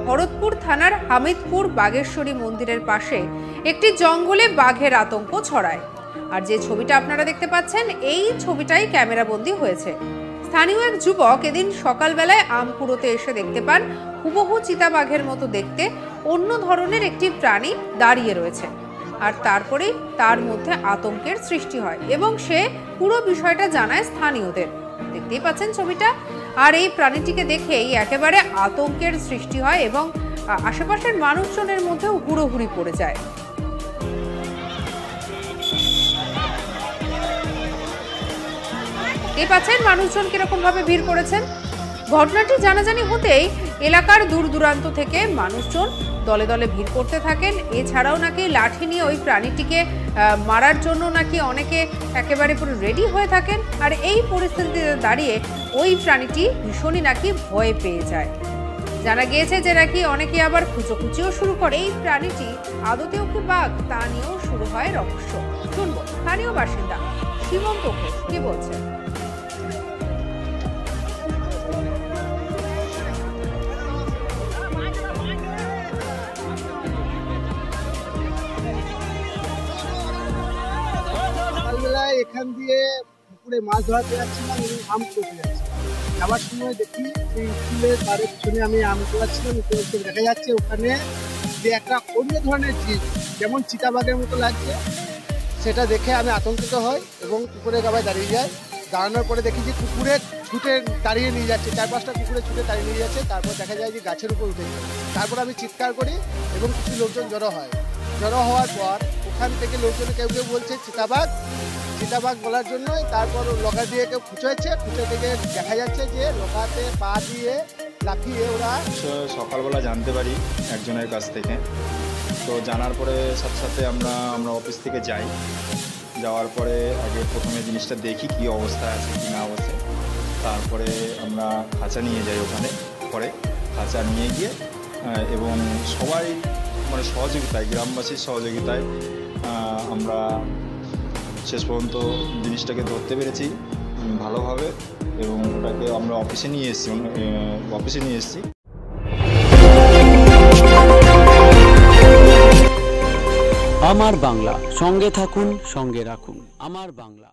ভরতপুর থানার হামিদপুর বাগেশ্বরী মন্দিরের পাশে একটি জঙ্গলে বাঘের আতঙ্ক ছড়ায়। আর যে ছবিটা আপনারা দেখতে পাচ্ছেন, এই ছবিটাই ক্যামেরাবন্দি হয়েছে। স্থানীয় এক যুবক এদিন সকালবেলায় আম কুড়োতে এসে দেখতে পান হুবহু চিতাবাঘের মতো দেখতে অন্য ধরনের একটি প্রাণী দাঁড়িয়ে রয়েছে। আর তারপরেই তার মধ্যে আতঙ্কের সৃষ্টি হয় এবং সে পুরো বিষয়টা জানায় স্থানীয়দের। দেখতেই পাচ্ছেন ছবিটা। আর এই প্রাণীটিকে দেখেই একেবারে আতঙ্কের সৃষ্টি হয় এবং আশেপাশের মানুষজনের মধ্যেও হুড়োহুড়ি পড়ে যায়। দেখতেই পাচ্ছেন মানুষজন কিরকম ভাবে ভিড় করেছেন। ঘটনাটি জানাজানি হতেই এলাকার দূর দূরান্ত থেকে মানুষজন দলে দলে ভিড় করতে থাকেন। এছাড়াও নাকি লাঠি নিয়ে ওই প্রাণীটিকে মারার জন্য নাকি অনেকে একেবারে পুরো রেডি হয়ে থাকেন। আর এই পরিস্থিতিতে দাঁড়িয়ে ওই প্রাণীটি ভীষণই নাকি ভয় পেয়ে যায়। জানা গিয়েছে যে নাকি অনেকে আবার খুঁজোখুঁজিও শুরু করে। এই প্রাণীটি আদতেও কি বাঘ, তা নিয়েও শুরু হয় রহস্য। শুনবো স্থানীয় বাসিন্দা সীমন্ত ঘোষ কি বলছেন। এখান দিয়ে পুকুরে মাছ ধরাতে যাচ্ছিলাম এবং আম কুড়াতে যাচ্ছিলাম। যাওয়ার সময় দেখি সেই স্কুলের তারের পিছনে আমি আম কুড়াচ্ছিলাম, দেখা যাচ্ছে ওখানে যে একটা অন্য ধরনের জীব, যেমন চিতাবাঘের মতো লাগছে, সেটা দেখে আমি আতঙ্কিত হই এবং কুকুরে গাবায় দাঁড়িয়ে যাই। দাঁড়ানোর পরে দেখি যে কুকুরে ছুটে দাঁড়িয়ে নিয়ে যাচ্ছে, 4-5টা কুকুরে ছুটে দাঁড়িয়ে নিয়ে যাচ্ছে। তারপর দেখা যায় যে গাছের উপর উঠে যায়। তারপর আমি চিৎকার করি এবং কিছু লোকজন জড়ো হয়। জড়ো হওয়ার পর ওখান থেকে লোকজন কেউ কেউ বলছে চিতাবাঘ বলার জন্যই। তারপর লোকা দিয়ে কেউ খুঁচোচ্ছে, খুঁচো থেকে দেখা যাচ্ছে যে লোকাতে পা দিয়ে লাফিয়ে ওরা। সকালবেলা জানতে পারি একজনের কাছ থেকে, তো জানার পরে সাথে সাথে আমরা অফিস থেকে যাই। যাওয়ার পরে আগে প্রথমে জিনিসটা দেখি কি অবস্থা আছে কি না অবস্থা। তারপরে আমরা খাঁচা নিয়ে যাই ওখানে। পরে খাঁচা নিয়ে গিয়ে এবং সবাই মানে সহযোগিতায়, গ্রামবাসীর সহযোগিতায় আমরা শেষ পর্যন্ত জিনিসটাকে ধরতে পেরেছি ভালোভাবে এবং ওটাকে আমরা অফিসে নিয়ে এসেছি। আমার বাংলা, সঙ্গে থাকুন, সঙ্গে রাখুন। আমার বাংলা।